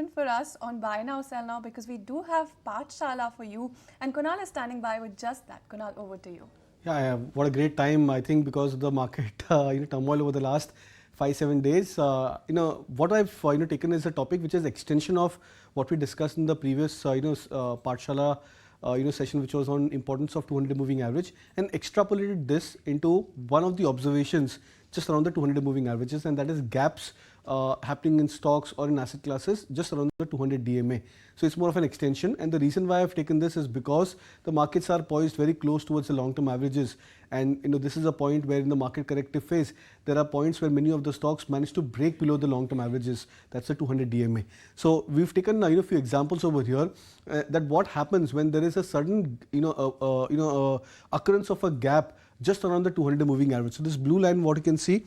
different for us on Buy Now, Sell Now because we do have Paathshala for you, and Kunal is standing by with just that. Kunal, over to you. Yeah, what a great time, I think, because of the market turmoil over the last 5-7 days. What I've taken is a topic which is extension of what we discussed in the previous Paathshala session, which was on importance of 200 moving average, and extrapolated this into one of the observations just around the 200 moving averages, and that is gaps happening in stocks or in asset classes just around the 200 DMA. So it's more of an extension, and the reason why I've taken this is because the markets are poised very close towards the long-term averages, and this is a point where in the market corrective phase there are points where many of the stocks manage to break below the long-term averages. That's the 200 DMA. So we've taken a few examples over here that what happens when there is a sudden occurrence of a gap just around the 200 moving average. So this blue line, what you can see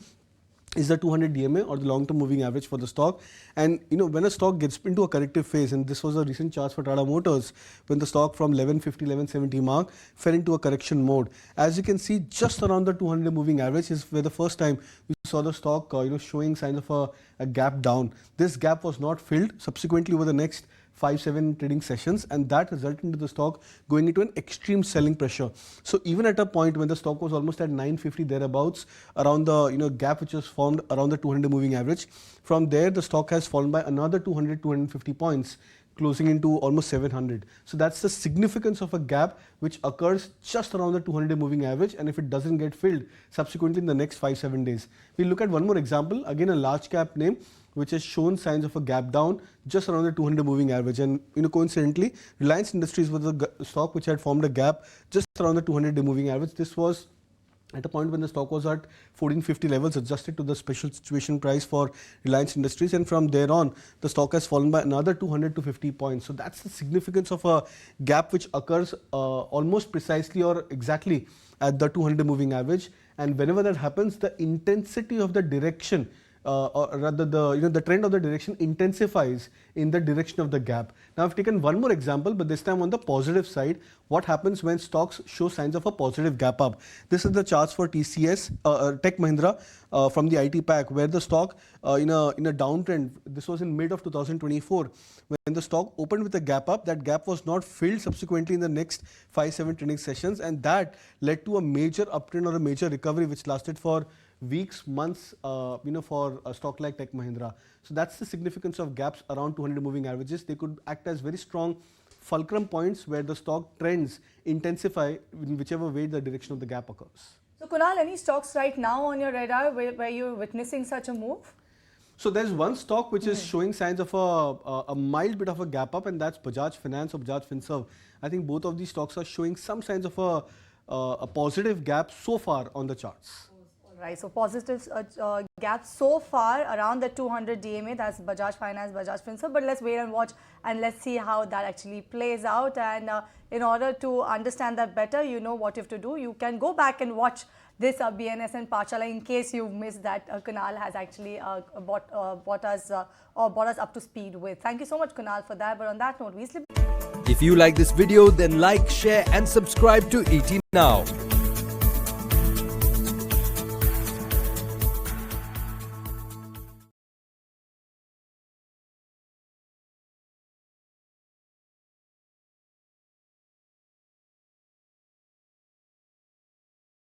is the 200 DMA or the long-term moving average for the stock. And when a stock gets into a corrective phase, and this was a recent chart for Tata Motors, when the stock from 1150, 1170 mark fell into a correction mode. As you can see, just around the 200 moving average is where the first time we saw the stock showing signs of a gap down. This gap was not filled subsequently over the next 5-7 trading sessions, and that resulted into the stock going into an extreme selling pressure. So even at a point when the stock was almost at 950 thereabouts, around the gap which was formed around the 200 moving average, from there the stock has fallen by another 200-250 points, closing into almost 700. So that's the significance of a gap which occurs just around the 200 moving average, and if it doesn't get filled subsequently in the next 5-7 days. We'll look at one more example, again a large cap name which has shown signs of a gap down just around the 200 moving average, and coincidentally Reliance Industries was the stock which had formed a gap just around the 200 moving average. This was at a point when the stock was at 1450 levels, adjusted to the special situation price for Reliance Industries, and from there on the stock has fallen by another 200 to 50 points. So that's the significance of a gap which occurs almost precisely or exactly at the 200 moving average, and whenever that happens, the intensity of the direction or rather the trend of the direction intensifies in the direction of the gap. Now I've taken one more example, but this time on the positive side. What happens when stocks show signs of a positive gap up? This is the charts for TCS, Tech Mahindra from the IT pack, where the stock in a downtrend, this was in mid of 2024, when the stock opened with a gap up, that gap was not filled subsequently in the next 5-7 trading sessions, and that led to a major uptrend or a major recovery which lasted for weeks, months, for a stock like Tech Mahindra. So that's the significance of gaps around 200 moving averages. They could act as very strong fulcrum points where the stock trends intensify in whichever way the direction of the gap occurs. So Kunal, any stocks right now on your radar where you're witnessing such a move? So there's one stock which is showing signs of a mild bit of a gap up, and that's Bajaj Finance or Bajaj Finserv. I think both of these stocks are showing some signs of a positive gap so far on the charts. Right, so positive gap so far around the 200 DMA, that's Bajaj Finance, Bajaj Finserv, but let's wait and watch and let's see how that actually plays out. And in order to understand that better, you know what you have to do. You can go back and watch this BNSN Paathshala in case you've missed that Kunal has actually brought us up to speed with. Thank you so much, Kunal, for that. But on that note, we sleep. If you like this video, then like, share and subscribe to ET Now.